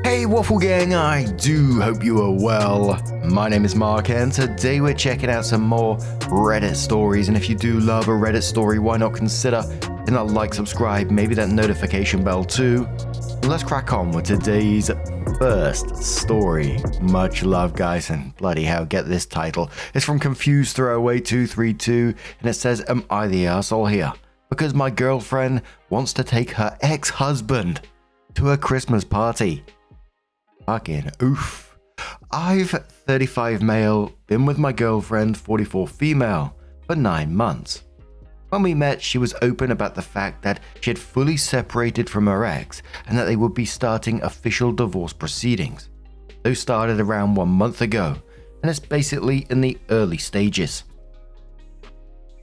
Hey Waffle Gang, I do hope you are well. My name is Mark and today we're checking out some more Reddit stories, and if you do love a Reddit story, why not consider hitting that like, subscribe, maybe that notification bell too. Let's crack on with today's first story. Much love guys, and bloody hell, get this title. It's from Confused Throwaway 232 and it says, am I the arsehole here? Because my girlfriend wants to take her ex-husband to a Christmas party. Fucking oof. I've 35 male, been with my girlfriend 44 female for 9 months. When we met, she was open about the fact that she had fully separated from her ex and that they would be starting official divorce proceedings. Those started around 1 month ago, and it's basically in the early stages.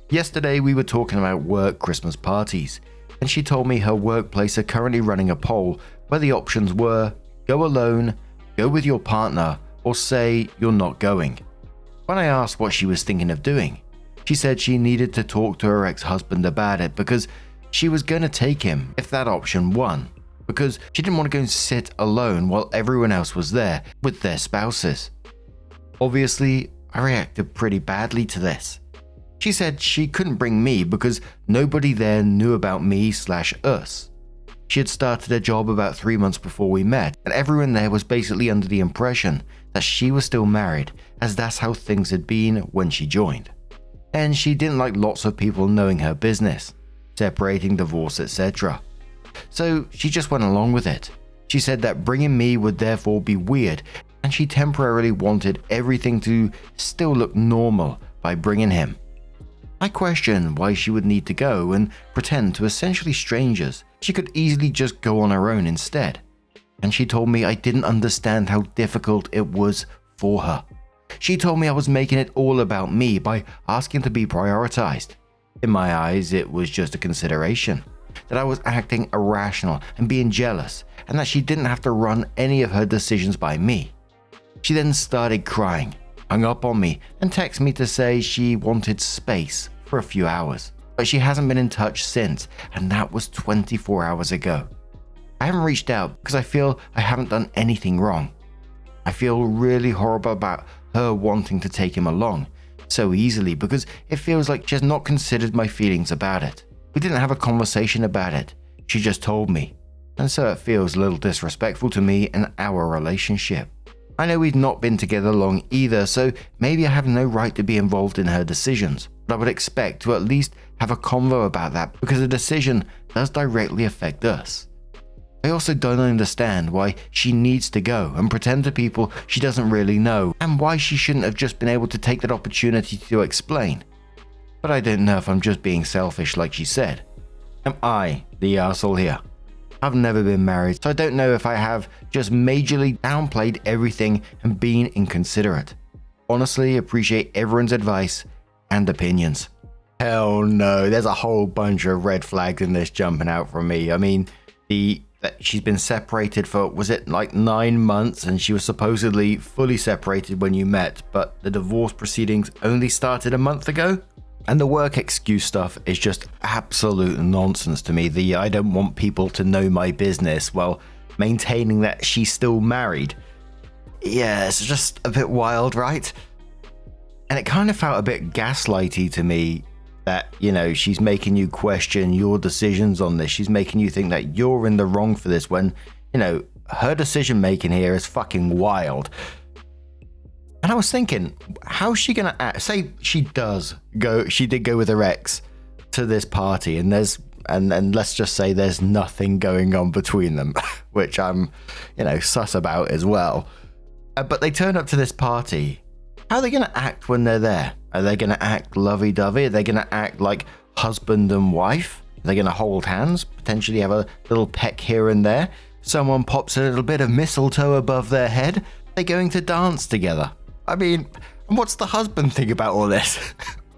Yesterday we were talking about work Christmas parties, and she told me her workplace are currently running a poll where the options were go alone, go with your partner, or say you're not going. When I asked what she was thinking of doing, she said she needed to talk to her ex-husband about it because she was going to take him if that option won, because she didn't want to go and sit alone while everyone else was there with their spouses. Obviously, I reacted pretty badly to this. She said she couldn't bring me because nobody there knew about me/us. She had started a job about 3 months before we met, and everyone there was basically under the impression that she was still married, as that's how things had been when she joined. And she didn't like lots of people knowing her business, separating, divorce, etc. So she just went along with it. She said that bringing me would therefore be weird, and she temporarily wanted everything to still look normal by bringing him. I questioned why she would need to go and pretend to essentially strangers. She could easily just go on her own instead. And she told me I didn't understand how difficult it was for her. She told me I was making it all about me by asking to be prioritized. In my eyes, it was just a consideration. That I was acting irrational and being jealous, and that she didn't have to run any of her decisions by me. She then started crying, hung up on me, and texted me to say she wanted space for a few hours. But she hasn't been in touch since, and that was 24 hours ago. I haven't reached out because I feel I haven't done anything wrong. I feel really horrible about her wanting to take him along so easily because it feels like she has not considered my feelings about it. We didn't have a conversation about it. She just told me. And so it feels a little disrespectful to me and our relationship. I know we've not been together long either, so maybe I have no right to be involved in her decisions, but I would expect to at least have a convo about that because the decision does directly affect us. I also don't understand why she needs to go and pretend to people she doesn't really know, and why she shouldn't have just been able to take that opportunity to explain. But I don't know if I'm just being selfish like she said. Am I the arsehole here? I've never been married, so I don't know if I have just majorly downplayed everything and been inconsiderate. Honestly, appreciate everyone's advice and opinions. Hell no, there's a whole bunch of red flags in this jumping out from me. I mean, that she's been separated for, was it like 9 months, and she was supposedly fully separated when you met, but the divorce proceedings only started a month ago? And the work excuse stuff is just absolute nonsense to me. The I don't want people to know my business while maintaining that she's still married. Yeah, it's just a bit wild, right? And it kind of felt a bit gaslighty to me that, you know, she's making you question your decisions on this. She's making you think that you're in the wrong for this when, you know, her decision making here is fucking wild. And I was thinking, how's she gonna act? Say she did go with her ex to this party, and let's just say there's nothing going on between them, which I'm, you know, sus about as well. But they turn up to this party. How are they gonna act when they're there? Are they gonna act lovey-dovey? Are they gonna act like husband and wife? Are they gonna hold hands? Potentially have a little peck here and there? Someone pops a little bit of mistletoe above their head? Are they going to dance together? I mean, what's the husband think about all this?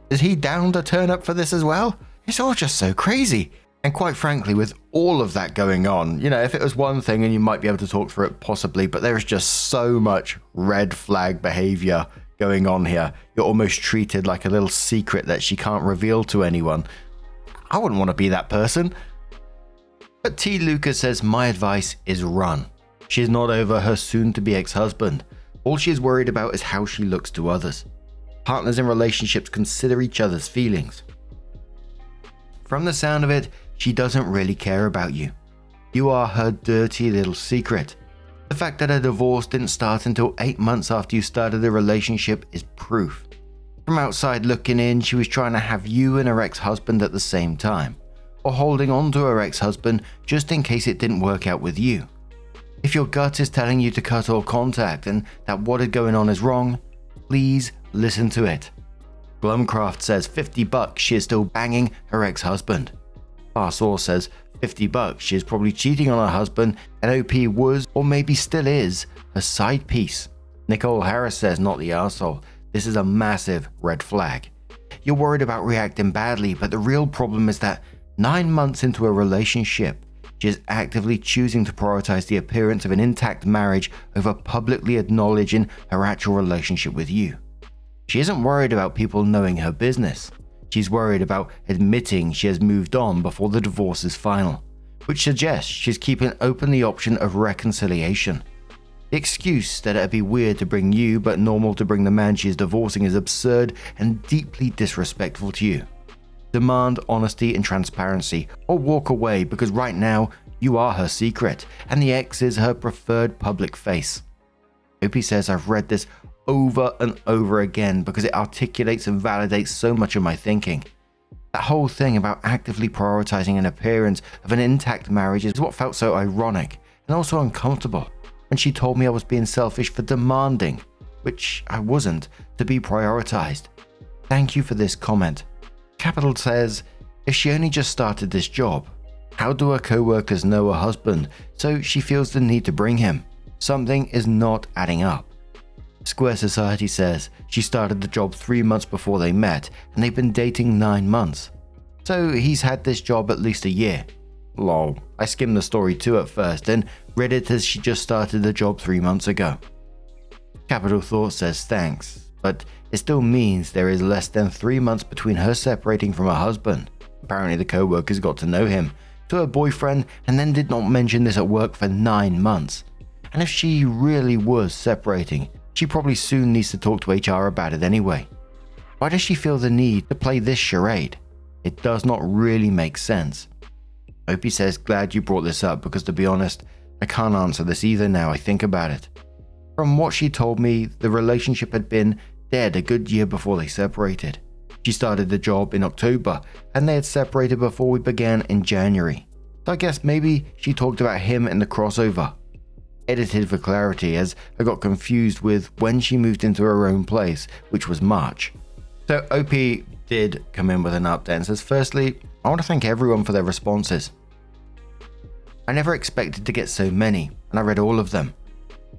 Is he down to turn up for this as well? It's all just so crazy. And quite frankly, with all of that going on, you know, if it was one thing and you might be able to talk through it possibly, but there is just so much red flag behavior going on here. You're almost treated like a little secret that she can't reveal to anyone. I wouldn't want to be that person. But T. Lucas says, my advice is run. She is not over her soon-to-be ex-husband. All she is worried about is how she looks to others. Partners in relationships consider each other's feelings. From the sound of it, she doesn't really care about you. You are her dirty little secret. The fact that a divorce didn't start until 8 months after you started the relationship is proof. From outside looking in, she was trying to have you and her ex-husband at the same time, or holding on to her ex-husband just in case it didn't work out with you. If your gut is telling you to cut all contact and that what is going on is wrong, please listen to it. Glumcraft says $50 she is still banging her ex-husband. Farsaw says $50 she is probably cheating on her husband and OP was, or maybe still is, her side piece. Nicole Harris says not the arsehole. This is a massive red flag. You're worried about reacting badly, but the real problem is that 9 months into a relationship, she is actively choosing to prioritize the appearance of an intact marriage over publicly acknowledging her actual relationship with you. She isn't worried about people knowing her business. She's worried about admitting she has moved on before the divorce is final, which suggests she's keeping open the option of reconciliation. The excuse that it'd be weird to bring you but normal to bring the man she is divorcing is absurd and deeply disrespectful to you. Demand honesty and transparency, or walk away because right now you are her secret and the ex is her preferred public face. Opie says I've read this over and over again because it articulates and validates so much of my thinking. That whole thing about actively prioritizing an appearance of an intact marriage is what felt so ironic and also uncomfortable when she told me I was being selfish for demanding, which I wasn't, to be prioritized. Thank you for this comment. Capital says, if she only just started this job, how do her co-workers know her husband so she feels the need to bring him? Something is not adding up. Square Society says she started the job 3 months before they met and they've been dating 9 months. So he's had this job at least a year. Lol, I skimmed the story too at first and read it as she just started the job 3 months ago. Capital Thought says thanks, but it still means there is less than 3 months between her separating from her husband. Apparently the co-workers got to know him, to her boyfriend, and then did not mention this at work for 9 months. And if she really was separating, she probably soon needs to talk to HR about it anyway. Why does she feel the need to play this charade? It does not really make sense. Opie says, glad you brought this up because to be honest, I can't answer this either now I think about it. From what she told me, the relationship had been dead a good year before they separated. She started the job in October and they had separated before we began in January. So I guess maybe she talked about him in the crossover. Edited for clarity as I got confused with when she moved into her own place, which was March. So OP did come in with an update and says, firstly, I want to thank everyone for their responses. I never expected to get so many, and I read all of them.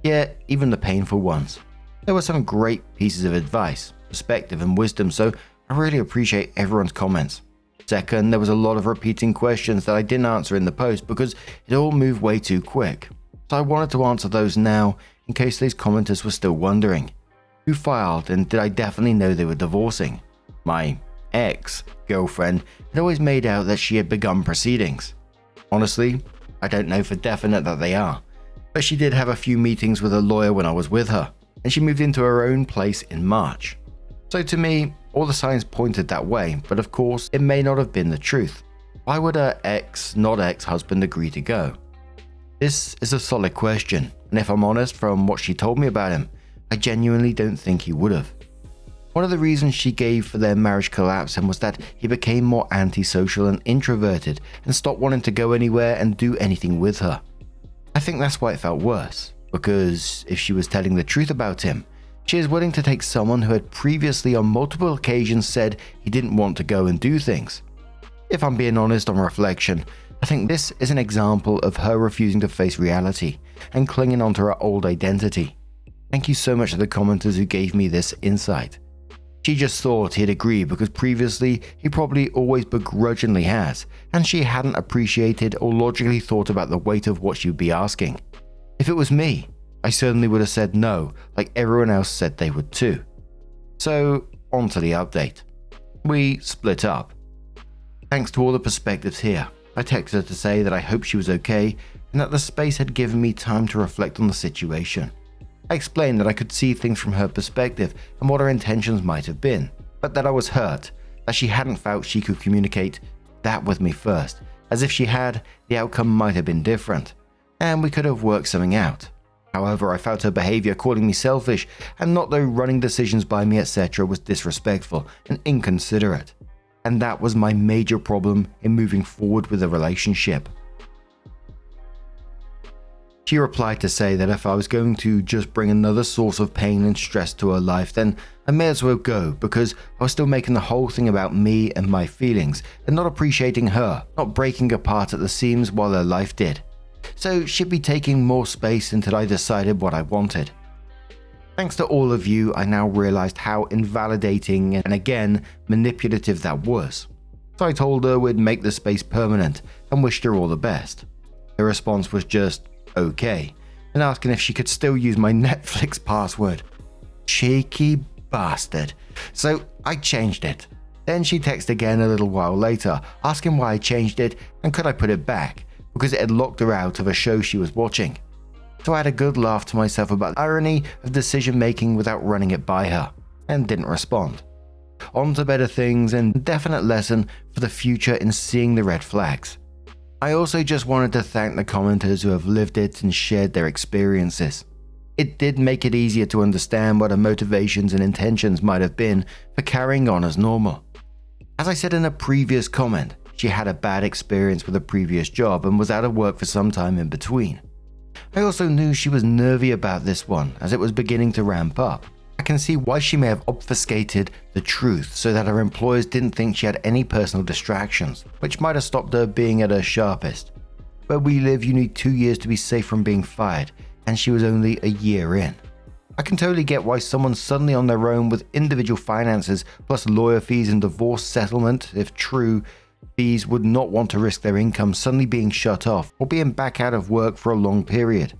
Yeah, even the painful ones. There were some great pieces of advice, perspective and wisdom, so I really appreciate everyone's comments. Second, there was a lot of repeating questions that I didn't answer in the post because it all moved way too quick. So I wanted to answer those now in case these commenters were still wondering. Who filed and did I definitely know they were divorcing? My ex-girlfriend had always made out that she had begun proceedings. Honestly, I don't know for definite that they are, but she did have a few meetings with a lawyer when I was with her, and she moved into her own place in March. So to me, all the signs pointed that way, but of course, it may not have been the truth. Why would her not ex-husband agree to go? This is a solid question, and if I'm honest from what she told me about him, I genuinely don't think he would have. One of the reasons she gave for their marriage collapsing was that he became more antisocial and introverted and stopped wanting to go anywhere and do anything with her. I think that's why it felt worse, because if she was telling the truth about him, she is willing to take someone who had previously on multiple occasions said he didn't want to go and do things. If I'm being honest on reflection, I think this is an example of her refusing to face reality and clinging onto her old identity. Thank you so much to the commenters who gave me this insight. She just thought he'd agree because previously he probably always begrudgingly has, and she hadn't appreciated or logically thought about the weight of what she would be asking. If it was me, I certainly would have said no, like everyone else said they would too. So, on to the update. We split up. Thanks to all the perspectives here. I texted her to say that I hope she was okay, and that the space had given me time to reflect on the situation. I explained that I could see things from her perspective and what her intentions might have been, but that I was hurt, that she hadn't felt she could communicate that with me first, as if she had, the outcome might have been different, and we could have worked something out. However, I felt her behavior calling me selfish, and not though running decisions by me etc. was disrespectful and inconsiderate. And that was my major problem in moving forward with the relationship. She replied to say that if I was going to just bring another source of pain and stress to her life, then I may as well go, because I was still making the whole thing about me and my feelings, and not appreciating her, not breaking apart at the seams while her life did. So she'd be taking more space until I decided what I wanted. Thanks to all of you, I now realized how invalidating and again manipulative that was. So I told her we'd make the space permanent and wished her all the best. Her response was just okay, and asking if she could still use my Netflix password. Cheeky bastard. So I changed it. Then she texted again a little while later, asking why I changed it and could I put it back, because it had locked her out of a show she was watching. So I had a good laugh to myself about the irony of decision making without running it by her, and didn't respond. On to better things and definite lesson for the future in seeing the red flags. I also just wanted to thank the commenters who have lived it and shared their experiences. It did make it easier to understand what her motivations and intentions might have been for carrying on as normal. As I said in a previous comment, she had a bad experience with a previous job and was out of work for some time in between. I also knew she was nervy about this one as it was beginning to ramp up. I can see why she may have obfuscated the truth so that her employers didn't think she had any personal distractions, which might have stopped her being at her sharpest. Where we live, you need 2 years to be safe from being fired, and she was only a year in. I can totally get why someone suddenly on their own with individual finances plus lawyer fees and divorce settlement, if true, fees would not want to risk their income suddenly being shut off or being back out of work for a long period.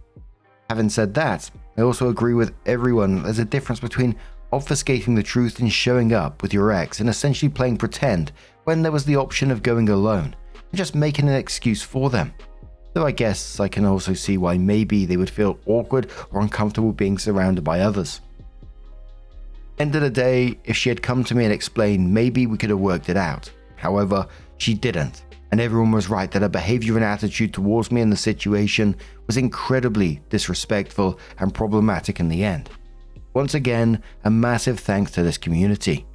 Having said that, I also agree with everyone there's a difference between obfuscating the truth and showing up with your ex and essentially playing pretend when there was the option of going alone and just making an excuse for them. Though I guess I can also see why maybe they would feel awkward or uncomfortable being surrounded by others. End of the day, if she had come to me and explained, maybe we could have worked it out. However, she didn't, and everyone was right that her behavior and attitude towards me in the situation was incredibly disrespectful and problematic in the end. Once again, a massive thanks to this community.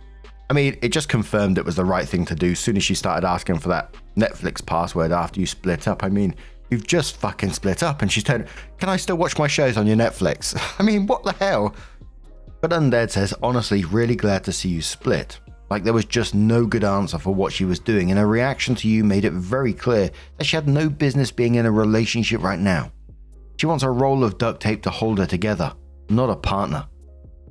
I mean, it just confirmed it was the right thing to do as soon as she started asking for that Netflix password after you split up. I mean, you've just fucking split up and she's telling, can I still watch my shows on your Netflix? I mean, what the hell? But Undead says, honestly, really glad to see you split. Like there was just no good answer for what she was doing, and her reaction to you made it very clear that she had no business being in a relationship right now. She wants a roll of duct tape to hold her together, not a partner.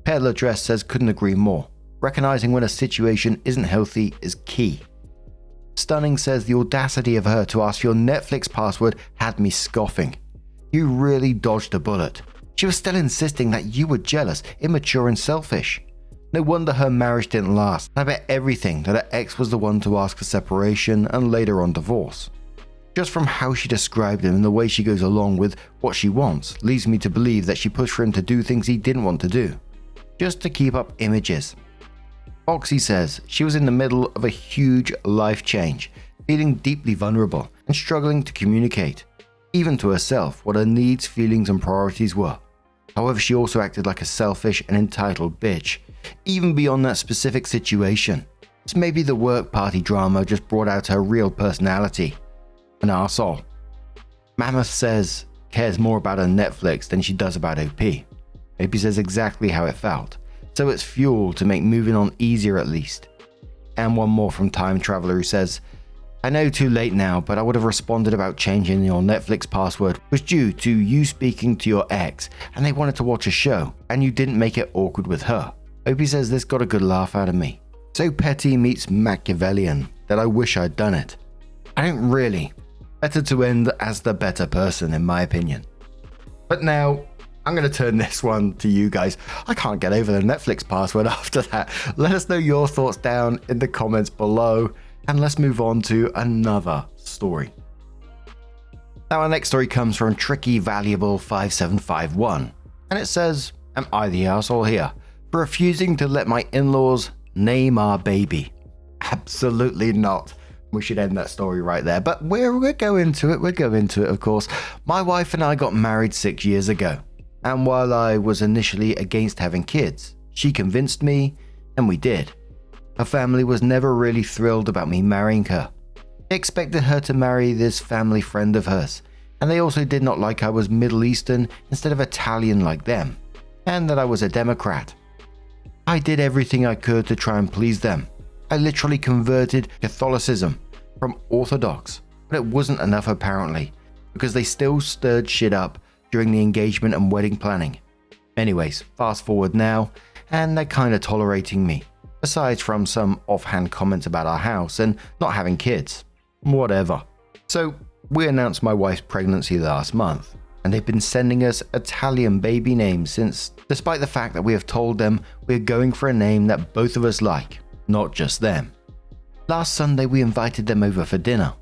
Peddler Dress says couldn't agree more. Recognizing when a situation isn't healthy is key. Stunning says the audacity of her to ask for your Netflix password had me scoffing. You really dodged a bullet. She was still insisting that you were jealous, immature and selfish. No wonder her marriage didn't last. I bet everything that her ex was the one to ask for separation and later on divorce. Just from how she described him and the way she goes along with what she wants leads me to believe that she pushed for him to do things he didn't want to do, just to keep up images. Foxy says she was in the middle of a huge life change, feeling deeply vulnerable and struggling to communicate, even to herself, what her needs, feelings and priorities were. However, she also acted like a selfish and entitled bitch, even beyond that specific situation. So maybe the work party drama just brought out her real personality. An arsehole. Mammoth says cares more about her Netflix than she does about OP. OP says exactly how it felt, so it's fuel to make moving on easier at least. And one more from Time Traveler who says, I know too late now, but I would have responded about changing your Netflix password was due to you speaking to your ex and they wanted to watch a show and you didn't make it awkward with her. Opie says this got a good laugh out of me. So petty meets Machiavellian that I wish I'd done it. I don't really. Better to end as the better person in my opinion. But now, I'm going to turn this one to you guys. I can't get over the Netflix password after that. Let us know your thoughts down in the comments below. And let's move on to another story. Now our next story comes from Tricky Valuable 5751, and it says, "Am I the arsehole here for refusing to let my in-laws name our baby?" Absolutely not. We should end that story right there, but we'll go into it. We'll go into it, of course. My wife and I got married 6 years ago, and while I was initially against having kids, she convinced me, and we did. Her family was never really thrilled about me marrying her. They expected her to marry this family friend of hers, and they also did not like I was Middle Eastern instead of Italian like them, and that I was a Democrat. I did everything I could to try and please them. I literally converted Catholicism from Orthodox, but it wasn't enough apparently, because they still stirred shit up during the engagement and wedding planning. Anyways, fast forward now, and they're kinda tolerating me, aside from some offhand comments about our house and not having kids. Whatever. So, we announced my wife's pregnancy last month, and they've been sending us Italian baby names since, despite the fact that we have told them we're going for a name that both of us like, not just them. Last Sunday we invited them over for dinner,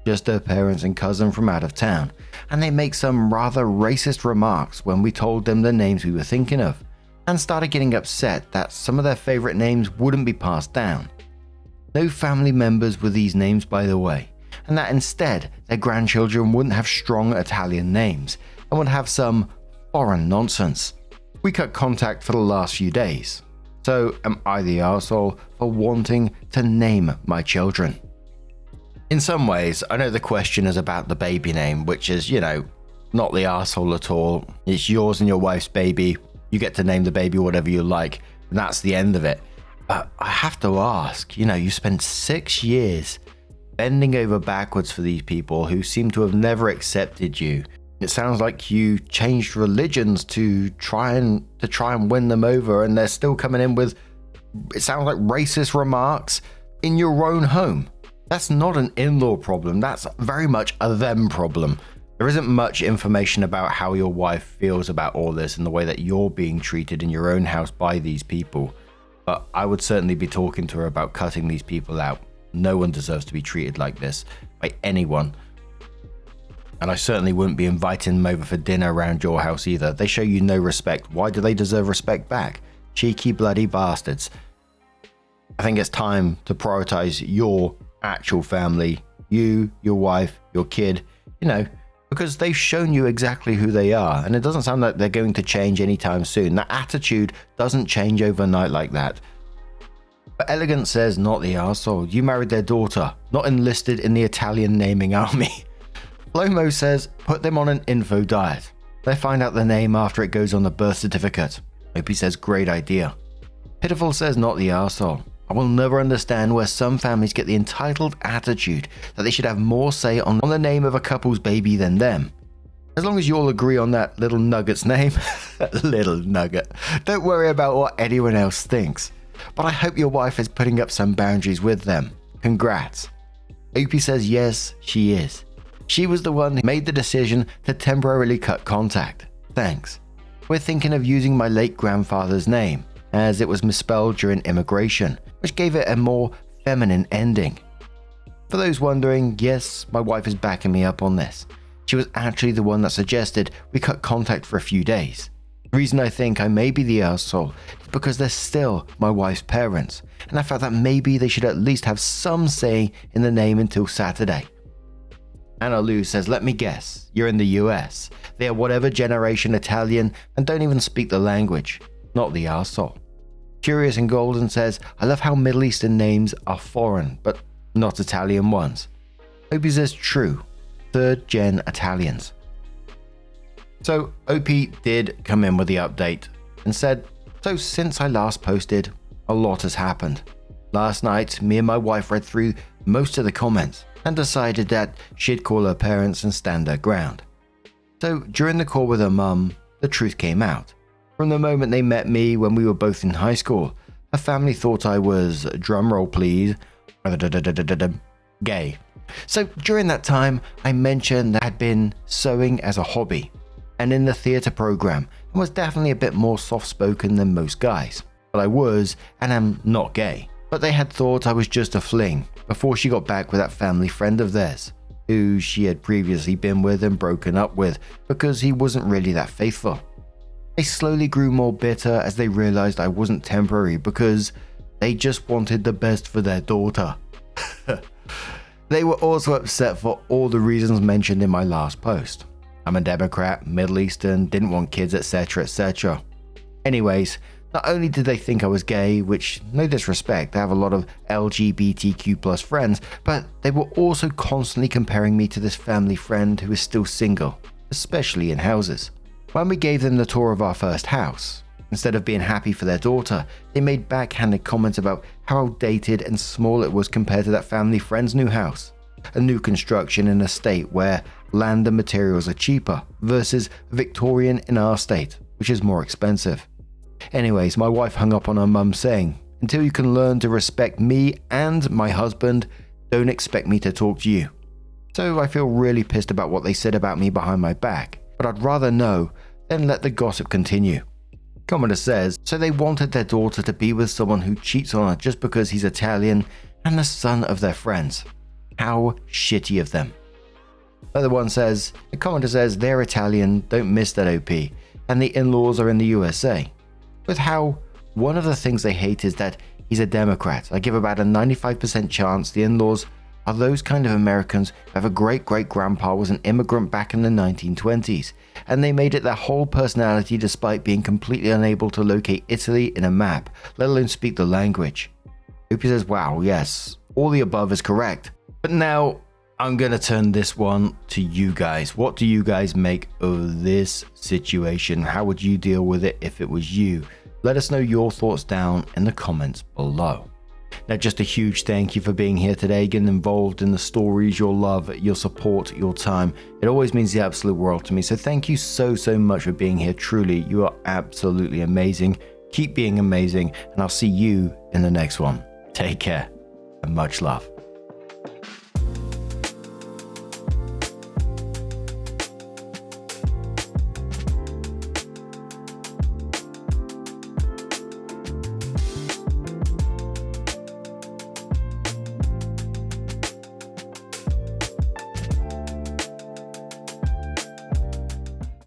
just her parents and cousin from out of town, and they make some rather racist remarks when we told them the names we were thinking of, and started getting upset that some of their favorite names wouldn't be passed down. No family members with these names, by the way, and that instead their grandchildren wouldn't have strong Italian names and would have some foreign nonsense. We cut contact for the last few days. So am I the arsehole for wanting to name my children? In some ways, I know the question is about the baby name, which is, not the arsehole at all. It's yours and your wife's baby. You get to name the baby whatever you like, and that's the end of it. But I have to ask, you spent 6 years bending over backwards for these people who seem to have never accepted you. It sounds like you changed religions to try and win them over, and they're still coming in with, it sounds like, racist remarks in your own home. That's not an in-law problem. That's very much a them problem. There isn't much information about how your wife feels about all this and the way that you're being treated in your own house by these people. But I would certainly be talking to her about cutting these people out. No one deserves to be treated like this by anyone. And I certainly wouldn't be inviting them over for dinner around your house either. They show you no respect. Why do they deserve respect back? Cheeky bloody bastards. I think it's time to prioritize your actual family. You, your wife, your kid, because they've shown you exactly who they are. And it doesn't sound like they're going to change anytime soon. That attitude doesn't change overnight like that. But Elegant says, not the arsehole. You married their daughter, not enlisted in the Italian naming army. Lomo says, put them on an info diet. They find out the name after it goes on the birth certificate. Opie says, great idea. Pitiful says, not the arsehole. I will never understand where some families get the entitled attitude that they should have more say on the name of a couple's baby than them. As long as you all agree on that little nugget's name, little nugget, don't worry about what anyone else thinks. But I hope your wife is putting up some boundaries with them. Congrats. Opie says yes, she is. She was the one who made the decision to temporarily cut contact. Thanks. We're thinking of using my late grandfather's name, as it was misspelled during immigration, which gave it a more feminine ending. For those wondering, yes, my wife is backing me up on this. She was actually the one that suggested we cut contact for a few days. The reason I think I may be the arsehole is because they're still my wife's parents, and I felt that maybe they should at least have some say in the name until Saturday. Anna Lou says, let me guess, you're in the US. They are whatever generation Italian and don't even speak the language. Not the arsehole. Curious and Golden says, I love how Middle Eastern names are foreign, but not Italian ones. Opie says true. 3rd gen Italians. So Opie did come in with the update and said, so since I last posted, a lot has happened. Last night, me and my wife read through most of the comments and decided that she'd call her parents and stand her ground. So during the call with her mum, the truth came out. From the moment they met me when we were both in high school, her family thought I was, drumroll please, gay. So during that time, I mentioned that I'd been sewing as a hobby and in the theatre program and was definitely a bit more soft-spoken than most guys. But I was and am not gay. But they had thought I was just a fling before she got back with that family friend of theirs. who she had previously been with and broken up with because he wasn't really that faithful. They slowly grew more bitter as they realized I wasn't temporary because they just wanted the best for their daughter. They were also upset for all the reasons mentioned in my last post. I'm a Democrat, Middle Eastern, didn't want kids, etc, etc. Anyways, not only did they think I was gay, which, no disrespect, I have a lot of LGBTQ+ friends, but they were also constantly comparing me to this family friend who is still single, especially in houses. When we gave them the tour of our first house, instead of being happy for their daughter, they made backhanded comments about how outdated and small it was compared to that family friend's new house. A new construction in a state where land and materials are cheaper versus Victorian in our state, which is more expensive. Anyways, my wife hung up on her mum saying, "Until you can learn to respect me and my husband, don't expect me to talk to you." So I feel really pissed about what they said about me behind my back, but I'd rather know than let the gossip continue. Commenter says, so they wanted their daughter to be with someone who cheats on her just because he's Italian and the son of their friends. How shitty of them. The commenter says they're Italian, don't miss that OP, and the in-laws are in the USA. With how one of the things they hate is that he's a Democrat. I give about a 95% chance the in-laws are those kind of Americans who have a great-great-grandpa was an immigrant back in the 1920s, and they made it their whole personality despite being completely unable to locate Italy in a map, let alone speak the language. Opie says, wow, yes, all the above is correct. But now, I'm gonna turn this one to you guys. What do you guys make of this situation? How would you deal with it if it was you? Let us know your thoughts down in the comments below. Now, just a huge thank you for being here today, getting involved in the stories, your love, your support, your time. It always means the absolute world to me. So thank you so much for being here. Truly, you are absolutely amazing. Keep being amazing, and I'll see you in the next one. Take care and much love.